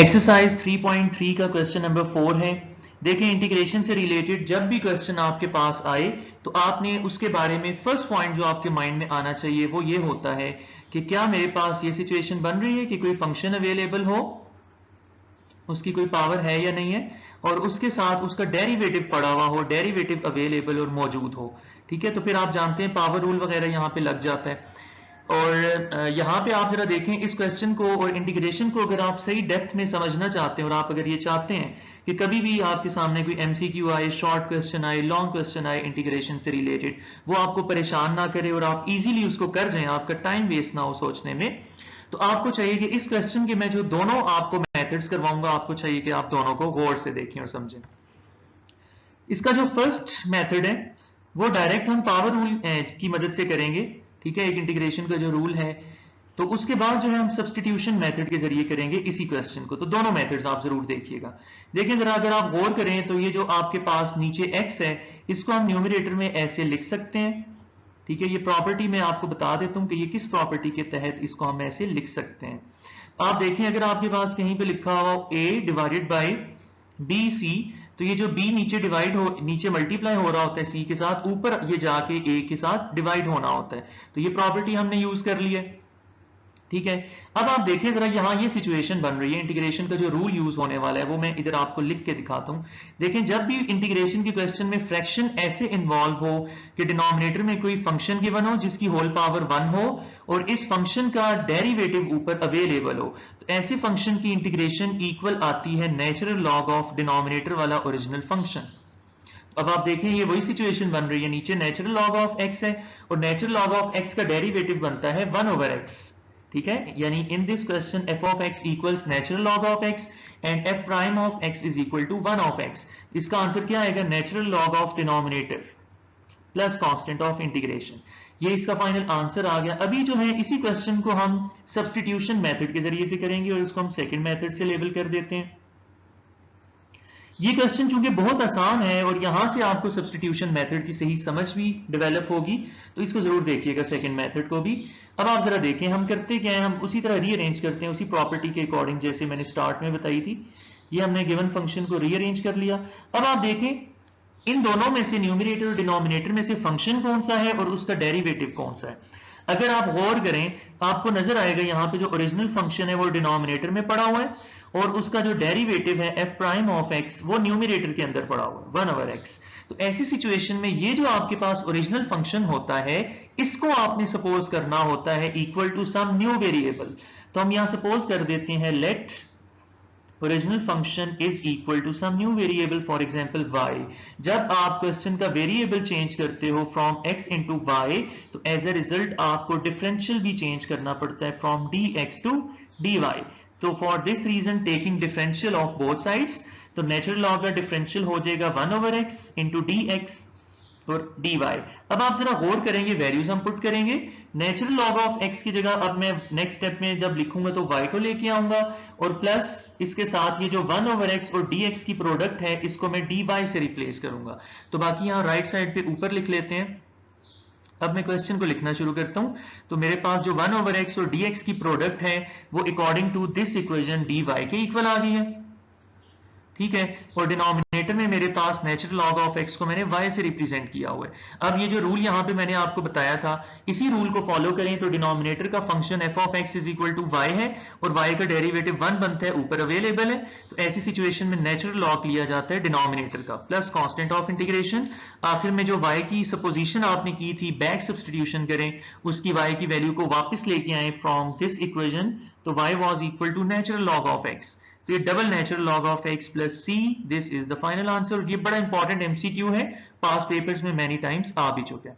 Exercise 3.3 का question number 4 है। देखें, इंटीग्रेशन से रिलेटेड जब भी क्वेश्चन आपके पास आए तो आपने उसके बारे में फर्स्ट पॉइंट जो आपके माइंड में आना चाहिए वो ये होता है कि क्या मेरे पास ये सिचुएशन बन रही है कि कोई फंक्शन अवेलेबल हो, उसकी कोई पावर है या नहीं है, और उसके साथ उसका डेरिवेटिव पड़ा हुआ हो, डेरिवेटिव अवेलेबल और मौजूद हो। ठीक है, तो फिर आप जानते हैं पावर रूल वगैरह यहाँ पे लग जाता है। और यहाँ पे आप जरा देखें इस क्वेश्चन को और इंटीग्रेशन को, अगर आप सही डेप्थ में समझना चाहते हैं और आप अगर ये चाहते हैं कि कभी भी आपके सामने कोई एमसीक्यू आए, शॉर्ट क्वेश्चन आए, लॉन्ग क्वेश्चन आए इंटीग्रेशन से रिलेटेड, वो आपको परेशान ना करे और आप इजीली उसको कर जाएं, आपका टाइम वेस्ट ना हो सोचने में, तो आपको चाहिए कि इस क्वेश्चन के मैं जो दोनों आपको मेथड्स करवाऊंगा, आपको चाहिए कि आप दोनों को गौर से देखें और समझें। इसका जो फर्स्ट मेथड है वो डायरेक्ट हम पावर रूल की मदद से करेंगे। ठीक है, एक इंटीग्रेशन का जो रूल है, तो उसके बाद जो है हम सब्स्टिट्यूशन मेथड के जरिए करेंगे इसी क्वेश्चन को। तो दोनों मेथड्स आप जरूर देखिएगा। देखें जरा, अगर आप गौर करें तो ये जो आपके पास नीचे x है, इसको हम न्यूमरेटर में ऐसे लिख सकते हैं। ठीक है, ये प्रॉपर्टी मैं आपको बता देता हूं कि ये किस प्रॉपर्टी के तहत इसको हम ऐसे लिख सकते हैं। आप देखें, अगर आपके पास कहीं पे लिखा हुआ a divided by B C, तो ये जो b नीचे डिवाइड हो, नीचे मल्टीप्लाई हो रहा होता है c के साथ, ऊपर ये जाके a के साथ डिवाइड होना होता है। तो ये प्रॉपर्टी हमने यूज कर ली है। ठीक है, अब आप देखें जरा, यहां ये सिचुएशन बन रही है, इंटीग्रेशन का जो रूल यूज होने वाला है वो मैं इधर आपको लिख के दिखाता हूं। देखें, जब भी इंटीग्रेशन के क्वेश्चन में फ्रैक्शन ऐसे इन्वॉल्व हो कि डिनोमिनेटर में कोई फंक्शन गिवन हो जिसकी होल पावर 1 हो और इस फंक्शन का डेरिवेटिव ऊपर अवेलेबल हो, तो ऐसे फंक्शन की इंटीग्रेशन इक्वल आती है नेचुरल लॉग ऑफ डिनोमिनेटर वाला ओरिजिनल फंक्शन। अब आप देखें, ये वही सिचुएशन बन रही है, नीचे नेचुरल लॉग ऑफ एक्स है और नेचुरल लॉग ऑफ एक्स का डेरिवेटिव बनता है 1/x। ठीक है, यानी in this question f of x equals natural log of x and f prime of x is equal to 1 of x। इसका answer क्या आएगा? Natural log of denominator plus constant of integration. ये इसका final answer आ गया। अभी जो है इसी क्वेश्चन को हम सब्स्टिट्यूशन मेथड के जरिए से करेंगे और इसको हम सेकंड मेथड से लेबल कर देते हैं। ये क्वेश्चन चूंकि बहुत आसान है और यहां से आपको सब्स्टिट्यूशन मेथड की सही समझ भी डेवलप होगी, तो इसको जरूर देखिएगा सेकंड मेथड को भी। अब आप जरा देखें, हम करते क्या है, हम उसी तरह रीअरेंज करते हैं उसी प्रॉपर्टी के अकॉर्डिंग जैसे मैंने स्टार्ट में बताई थी। ये हमने गिवन फंक्शन को रीअरेंज कर लिया। अब आप देखें, इन दोनों में से न्यूमरेटर और डिनोमिनेटर में से फंक्शन कौन सा है और उसका डेरिवेटिव कौन सा है। अगर आप गौर करें, आपको नजर आएगा यहाँ पे जो ओरिजिनल फंक्शन है वो डिनोमिनेटर में पड़ा हुआ है और उसका जो डेरिवेटिव है f प्राइम ऑफ x वो न्यूमरेटर के अंदर पड़ा हुआ है 1/x। तो ऐसी सिचुएशन में ये जो आपके पास ओरिजिनल फंक्शन होता है, इसको आपने सपोज करना होता है equal to some new variable. तो हम यहां सपोज कर देते हैं let original function is equal to some new variable, for example y। जब आप क्वेश्चन का वेरिएबल चेंज करते हो फ्रॉम x इंटू y, तो एज ए रिजल्ट आपको डिफरेंशियल भी चेंज करना पड़ता है फ्रॉम dx टू dy। तो for this reason taking differential of both sides, तो नेचुरल लॉग का डिफरेंशियल हो जाएगा 1/x इंटू dx और dy। अब आप जरा गौर करेंगे, वैल्यूज हम पुट करेंगे। नेचुरल लॉग ऑफ x की जगह अब मैं नेक्स्ट स्टेप में जब लिखूंगा तो y को लेके आऊंगा और प्लस इसके साथ ये जो 1/x और dx की प्रोडक्ट है इसको मैं dy से रिप्लेस करूंगा। तो बाकी यहाँ राइट साइड पे ऊपर लिख लेते हैं। अब मैं क्वेश्चन को लिखना शुरू करता हूं। तो मेरे पास जो 1/x और dx की प्रोडक्ट है वो according to this equation dy के इक्वल आ गई है। ठीक है, और डिनोमिनेटर में मेरे पास नेचुरल लॉग ऑफ x को मैंने y से रिप्रेजेंट किया हुआ है। अब ये जो रूल यहाँ पे मैंने आपको बताया था, इसी रूल को फॉलो करें तो डिनोमिनेटर का function f of x is equal to y है और y का डेरिवेटिव 1 बनता है, ऊपर अवेलेबल है। तो ऐसी सिचुएशन में नेचुरल लॉग लिया जाता है डिनोमिनेटर का प्लस कांस्टेंट ऑफ इंटीग्रेशन। आखिर में जो y की सपोजिशन आपने की थी, बैक सब्स्टिट्यूशन करें, उसकी y की वैल्यू को वापस लेके आए फ्रॉम दिस इक्वेशन, तो y was equal to natural log of x। तो ये double natural log of x plus c, this is the final answer. ये बड़ा इंपॉर्टेंट एमसीक्यू है, पास पेपर्स में मैनी टाइम्स आ भी चुका है।